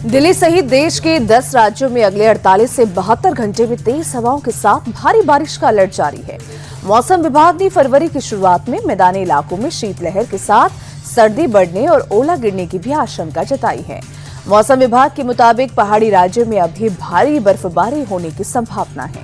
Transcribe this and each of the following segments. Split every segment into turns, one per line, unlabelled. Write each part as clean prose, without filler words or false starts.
दिल्ली सहित देश के 10 राज्यों में अगले 48 से 72 घंटे में तेज हवाओं के साथ भारी बारिश का अलर्ट जारी है। मौसम विभाग ने फरवरी की शुरुआत में मैदानी इलाकों में शीतलहर के साथ सर्दी बढ़ने और ओला गिरने की भी आशंका जताई है। मौसम विभाग के मुताबिक पहाड़ी राज्यों में अभी भारी बर्फबारी होने की संभावना है।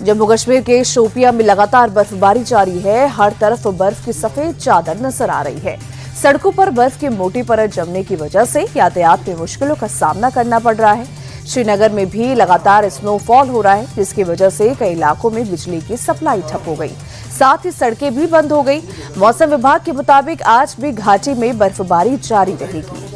जम्मू कश्मीर के शोपियां में लगातार बर्फबारी जारी है। हर तरफ बर्फ की सफेद चादर नजर आ रही है। सड़कों पर बर्फ की मोटी परत जमने की वजह से यातायात में मुश्किलों का सामना करना पड़ रहा है। श्रीनगर में भी लगातार स्नोफॉल हो रहा है, जिसकी वजह से कई इलाकों में बिजली की सप्लाई ठप हो गई, साथ ही सड़कें भी बंद हो गई। मौसम विभाग के मुताबिक आज भी घाटी में बर्फबारी जारी रहेगी।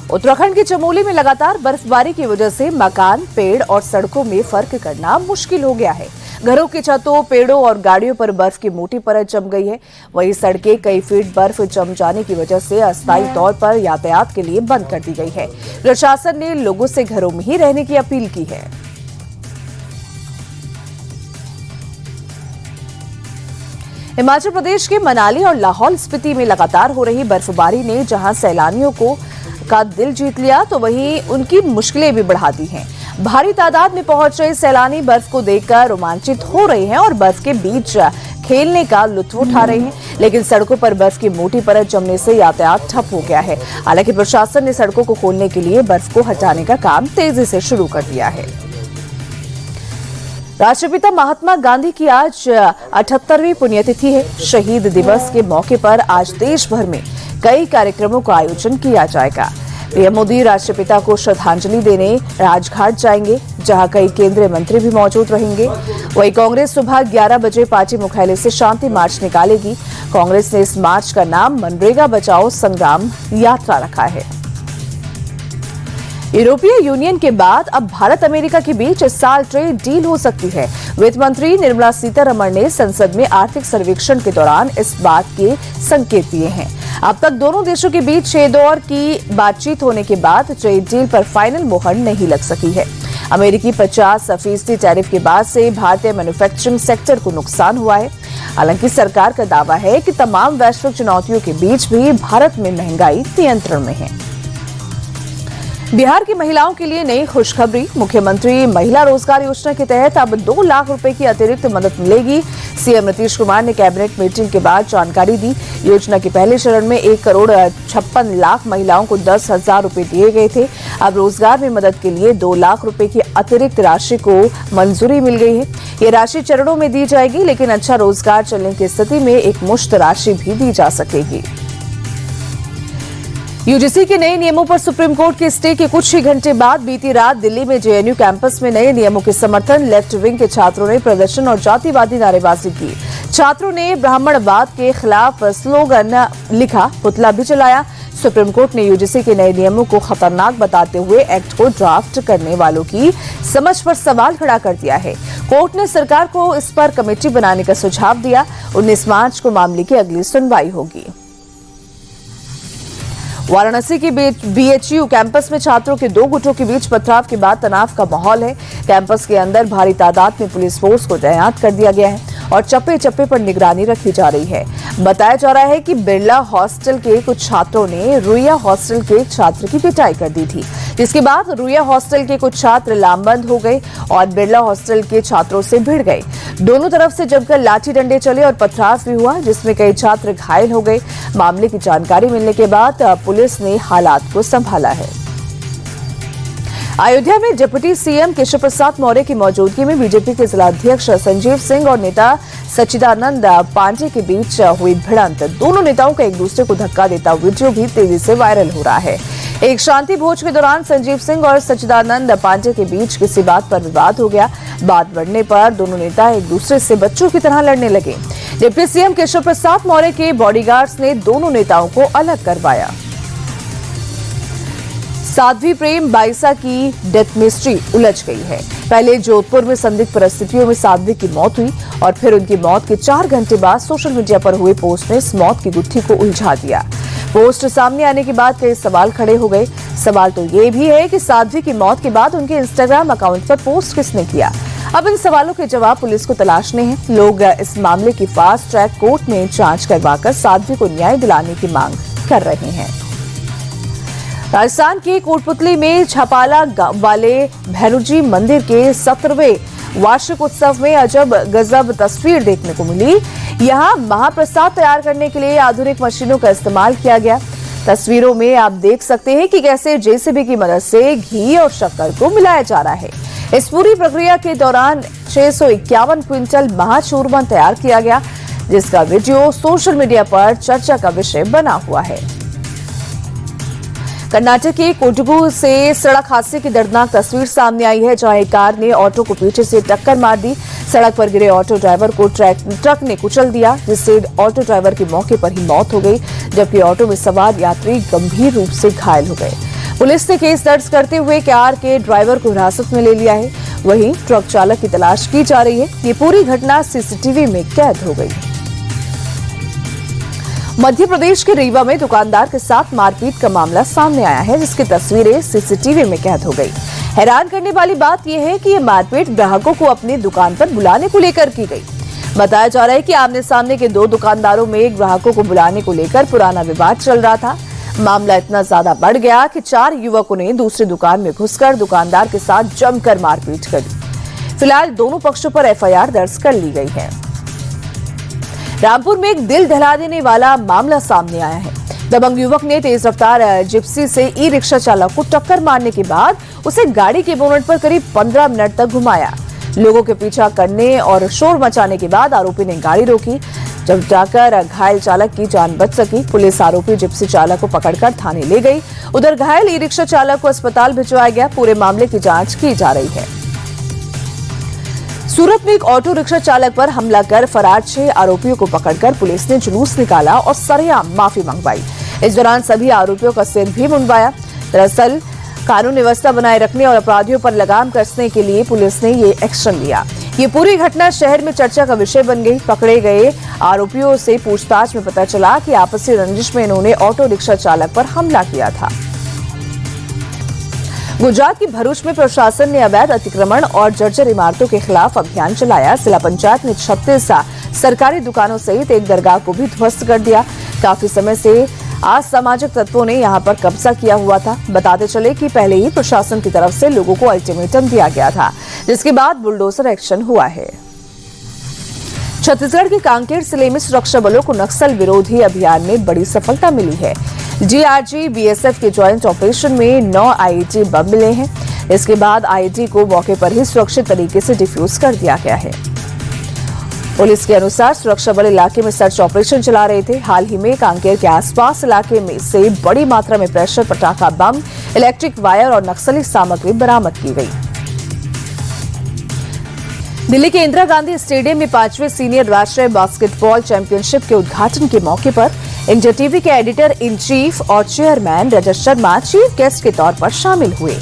उत्तराखंड के चमोली में लगातार बर्फबारी की वजह से मकान, पेड़ और सड़कों में फर्क करना मुश्किल हो गया है। घरों की छतों, पेड़ों और गाड़ियों पर बर्फ की मोटी परत जम गई है। वहीं सड़कें कई फीट बर्फ जम जाने की वजह से अस्थायी तौर पर यातायात के लिए बंद कर दी गई है। प्रशासन ने लोगों से घरों में ही रहने की अपील की है। हिमाचल प्रदेश के मनाली और लाहौल स्पीति में लगातार हो रही बर्फबारी ने जहां सैलानियों का दिल जीत लिया, तो वहीं उनकी मुश्किलें भी बढ़ा दी हैं। भारी तादाद में पहुंच रहे सैलानी बर्फ को देखकर रोमांचित हो रहे हैं और बर्फ के बीच खेलने का लुत्फ उठा रहे हैं, लेकिन सड़कों पर बर्फ की मोटी परत जमने से यातायात ठप हो गया है। हालांकि प्रशासन ने सड़कों को खोलने के लिए बर्फ को हटाने का काम तेजी से शुरू कर दिया है। राष्ट्रपिता महात्मा गांधी की आज 78वीं पुण्यतिथि है। शहीद दिवस के मौके पर आज देश भर में कई कार्यक्रमों का आयोजन किया जाएगा। पीएम मोदी राष्ट्रपिता को श्रद्धांजलि देने राजघाट जाएंगे, जहां कई केंद्रीय मंत्री भी मौजूद रहेंगे। वहीं कांग्रेस सुबह 11 बजे पार्टी मुख्यालय से शांति मार्च निकालेगी। कांग्रेस ने इस मार्च का नाम मनरेगा बचाओ संग्राम यात्रा रखा है। यूरोपीय यूनियन के बाद अब भारत अमेरिका के बीच इस साल ट्रेड डील हो सकती है। वित्त मंत्री निर्मला सीतारमण ने संसद में आर्थिक सर्वेक्षण के दौरान इस बात के संकेत दिए हैं। अब तक दोनों देशों के बीच 6 दौर की बातचीत होने के बाद ट्रेड डील पर फाइनल मोहर नहीं लग सकी है। अमेरिकी 50% टैरिफ के बाद से भारतीय मैन्युफैक्चरिंग सेक्टर को नुकसान हुआ है। हालांकि सरकार का दावा है कि तमाम वैश्विक चुनौतियों के बीच भी भारत में महंगाई नियंत्रण में है। बिहार की महिलाओं के लिए नई खुशखबरी। मुख्यमंत्री महिला रोजगार योजना के तहत अब 2 लाख रुपए की अतिरिक्त मदद मिलेगी। सीएम नीतीश कुमार ने कैबिनेट मीटिंग के बाद जानकारी दी। योजना के पहले चरण में 1,56,00,000 महिलाओं को 10,000 रुपए दिए गए थे। अब रोजगार में मदद के लिए 2 लाख रुपए की अतिरिक्त राशि को मंजूरी मिल गई है। ये राशि चरणों में दी जाएगी, लेकिन अच्छा रोजगार चलने की स्थिति में एक मुश्त राशि भी दी जा सकेगी। यूजीसी के नए नियमों पर सुप्रीम कोर्ट के स्टे के कुछ ही घंटे बाद बीती रात दिल्ली में जेएनयू कैंपस में नए नियमों के समर्थन लेफ्ट विंग के छात्रों ने प्रदर्शन और जातिवादी नारेबाजी की। छात्रों ने ब्राह्मणवाद के खिलाफ स्लोगन लिखा, पुतला भी जलाया। सुप्रीम कोर्ट ने यूजीसी के नए नियमों को खतरनाक बताते हुए एक्ट को ड्राफ्ट करने वालों की समझ पर सवाल खड़ा कर दिया है। कोर्ट ने सरकार को इस पर कमेटी बनाने का सुझाव दिया। 19 मार्च को मामले की अगली सुनवाई होगी। वाराणसी के बीएचयू कैंपस में छात्रों के 2 गुटों के बीच पथराव के बाद तनाव का माहौल है। कैंपस के अंदर भारी तादाद में पुलिस फोर्स को तैनात कर दिया गया है और चप्पे चप्पे पर निगरानी रखी जा रही है। बताया जा रहा है कि बिरला हॉस्टल के कुछ छात्रों ने रुइया हॉस्टल के एक छात्र की पिटाई कर दी थी, जिसके बाद रुइया हॉस्टल के कुछ छात्र लामबंद हो गए और बिरला हॉस्टल के छात्रों से भिड़ गए। दोनों तरफ से जमकर लाठी डंडे चले और पथराव भी हुआ, जिसमें कई छात्र घायल हो गए। मामले की जानकारी मिलने के बाद पुलिस ने हालात को संभाला है। अयोध्या में डिप्टी सीएम केशव प्रसाद मौर्य की मौजूदगी में बीजेपी के जिलाध्यक्ष संजीव सिंह और नेता सच्चिदानंद पांडे के बीच हुई भिड़ंत। दोनों नेताओं का एक दूसरे को धक्का देता वीडियो भी तेजी से वायरल हो रहा है। एक शांति भोज के दौरान संजीव सिंह और सच्चिदानंद पांडे के बीच किसी बात पर विवाद हो गया। बात बढ़ने पर दोनों नेता एक दूसरे से बच्चों की तरह लड़ने लगे। डिप्टी सीएम केशव प्रसाद मौर्य के बॉडीगार्ड्स ने दोनों नेताओं को अलग करवाया। साध्वी प्रेम बाइसा की डेथ मिस्ट्री उलझ गई है। पहले जोधपुर में संदिग्ध परिस्थितियों में साध्वी की मौत हुई और फिर उनकी मौत के 4 घंटे बाद सोशल मीडिया पर हुए पोस्ट ने इस मौत की गुत्थी को उलझा दिया। पोस्ट सामने आने के बाद कई सवाल खड़े हो गए। सवाल तो ये भी है कि साध्वी की मौत के बाद उनके इंस्टाग्राम अकाउंट पर पोस्ट किसने किया। अब इन सवालों के जवाब पुलिस को तलाशने हैं। लोग इस मामले की फास्ट ट्रैक कोर्ट में जांच करवाकर साध्वी को न्याय दिलाने की मांग कर रहे हैं। राजस्थान के कोटपुतली में छपाला वाले भैरूजी मंदिर के 17वें वार्षिक उत्सव में अजब गजब तस्वीर देखने को मिली। यहाँ महाप्रसाद तैयार करने के लिए आधुनिक मशीनों का इस्तेमाल किया गया। तस्वीरों में आप देख सकते हैं कि कैसे जेसीबी की मदद से घी और शक्कर को मिलाया जा रहा है। इस पूरी प्रक्रिया के दौरान 651 क्विंटल महाचूरमा तैयार किया गया, जिसका वीडियो सोशल मीडिया पर चर्चा का विषय बना हुआ है। कर्नाटक के कोडगु से सड़क हादसे की दर्दनाक तस्वीर सामने आई है, जहां एक कार ने ऑटो को पीछे से टक्कर मार दी। सड़क पर गिरे ऑटो ड्राइवर को ट्रक ने कुचल दिया, जिससे ऑटो ड्राइवर की मौके पर ही मौत हो गई, जबकि ऑटो में सवार यात्री गंभीर रूप से घायल हो गए। पुलिस ने केस दर्ज करते हुए कार के ड्राइवर को हिरासत में ले लिया है। वहीं ट्रक चालक की तलाश की जा रही है। ये पूरी घटना सीसीटीवी में कैद हो गई। मध्य प्रदेश के रीवा में दुकानदार के साथ मारपीट का मामला सामने आया है, जिसकी तस्वीरें सीसीटीवी में कैद हो गई। हैरान करने वाली बात यह है कि ये मारपीट ग्राहकों को अपनी दुकान पर बुलाने को लेकर की गई। बताया जा रहा है कि आमने सामने के 2 दुकानदारों में ग्राहकों को बुलाने को लेकर पुराना विवाद चल रहा था। मामला इतना ज्यादा बढ़ गया कि 4 युवकों ने दूसरी दुकान में घुसकर दुकानदार के साथ जमकर मारपीट कर दी। फिलहाल दोनों पक्षों पर एफआईआर दर्ज कर ली गई है। रामपुर में एक दिल दहला देने वाला मामला सामने आया है। दबंग युवक ने तेज रफ्तार जिप्सी से ई रिक्शा चालक को टक्कर मारने के बाद उसे गाड़ी के बोनट पर करीब 15 मिनट तक घुमाया। लोगों के पीछा करने और शोर मचाने के बाद आरोपी ने गाड़ी रोकी, जब जाकर घायल चालक की जान बच सकी। पुलिस आरोपी जिप्सी चालक को पकड़कर थाने ले गई। उधर घायल ई रिक्शा चालक को अस्पताल भिजवाया गया। पूरे मामले की जांच की जा रही है। सूरत में एक ऑटो रिक्शा चालक पर हमला कर फरार 6 आरोपियों को पकड़कर पुलिस ने जुलूस निकाला और सरेआम माफी मंगवाई। इस दौरान सभी आरोपियों का सिर भी मुंडवाया। दरअसल कानून व्यवस्था बनाए रखने और अपराधियों पर लगाम कसने के लिए पुलिस ने ये एक्शन लिया। ये पूरी घटना शहर में चर्चा का विषय बन गई। पकड़े गए आरोपियों से पूछताछ में पता चला कि आपसी रंजिश में इन्होंने ऑटो रिक्शा चालक पर हमला किया था। गुजरात की भरूच में प्रशासन ने अवैध अतिक्रमण और जर्जर इमारतों के खिलाफ अभियान चलाया। जिला पंचायत ने 36 सरकारी दुकानों सहित एक दरगाह को भी ध्वस्त कर दिया। काफी समय से असामाजिक तत्वों ने यहां पर कब्जा किया हुआ था। बताते चले कि पहले ही प्रशासन की तरफ से लोगों को अल्टीमेटम दिया गया था, जिसके बाद बुलडोजर एक्शन हुआ है। छत्तीसगढ़ के कांकेर जिले में सुरक्षा बलों को नक्सल विरोधी अभियान में बड़ी सफलता मिली है। जीआरजी बीएसएफ के ज्वाइंट ऑपरेशन में 9 आईईडी बम मिले हैं। इसके बाद आईईडी को मौके पर ही सुरक्षित तरीके से डिफ्यूज कर दिया गया है। पुलिस के अनुसार सुरक्षा बल इलाके में सर्च ऑपरेशन चला रहे थे। हाल ही में कांकेर के आसपास इलाके में से बड़ी मात्रा में प्रेशर पटाखा बम, इलेक्ट्रिक वायर और नक्सली सामग्री बरामद की गई। दिल्ली के इंदिरा गांधी स्टेडियम में 5वें सीनियर राष्ट्रीय बास्केटबॉल चैंपियनशिप के उद्घाटन के मौके पर इंडिया टीवी के एडिटर इन चीफ और chairman Rajat Sharma chief guest के तौर पर शामिल हुए।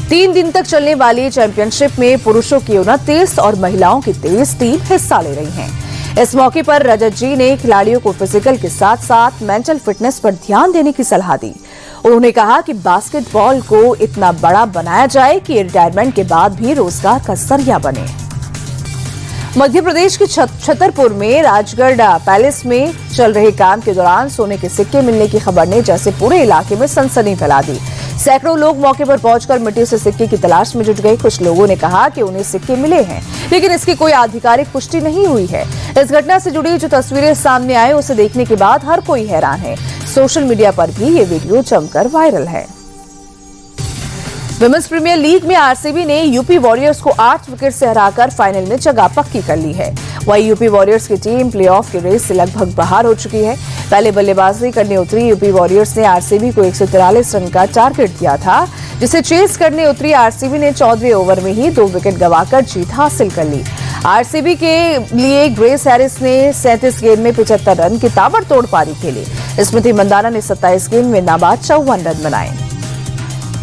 3 दिन तक चलने वाली चैंपियनशिप में पुरुषों की 29 और महिलाओं की 23 टीम हिस्सा ले रही हैं। इस मौके पर रजत जी ने खिलाड़ियों को फिजिकल के साथ साथ मेंटल फिटनेस पर ध्यान देने की सलाह दी। उन्होंने कहा कि बास्केटबॉल को इतना बड़ा बनाया जाए कि रिटायरमेंट के बाद भी रोजगार का जरिया बने। मध्य प्रदेश के छतरपुर में राजगढ़ पैलेस में चल रहे काम के दौरान सोने के सिक्के मिलने की खबर ने जैसे पूरे इलाके में सनसनी फैला दी। सैकड़ों लोग मौके पर पहुंचकर मिट्टी से सिक्के की तलाश में जुट गए। कुछ लोगों ने कहा कि उन्हें सिक्के मिले हैं, लेकिन इसकी कोई आधिकारिक पुष्टि नहीं हुई है। इस घटना से जुड़ी जो तस्वीरें सामने आए उसे देखने के बाद हर कोई हैरान है। सोशल मीडिया पर भी ये वीडियो जमकर वायरल है। विमेंस प्रीमियर लीग में आरसीबी ने यूपी वॉरियर्स को 8 विकेट से हराकर फाइनल में जगह पक्की कर ली है। वहीं यूपी वॉरियर्स की टीम प्लेऑफ की रेस से लगभग बाहर हो चुकी है। पहले बल्लेबाजी करने उतरी यूपी वॉरियर्स ने आरसीबी को 143 रन का टारगेट दिया था, जिसे चेस करने उतरी आरसीबी ने 14वें ओवर में ही 2 विकेट गंवाकर जीत हासिल कर ली। आरसीबी के लिए ग्रेस हैरिस ने 37 गेंद में 75 रन की ताबड़तोड़ पारी खेली। स्मृति मंदाना ने 27 गेंद में नाबाद 54 रन बनाए।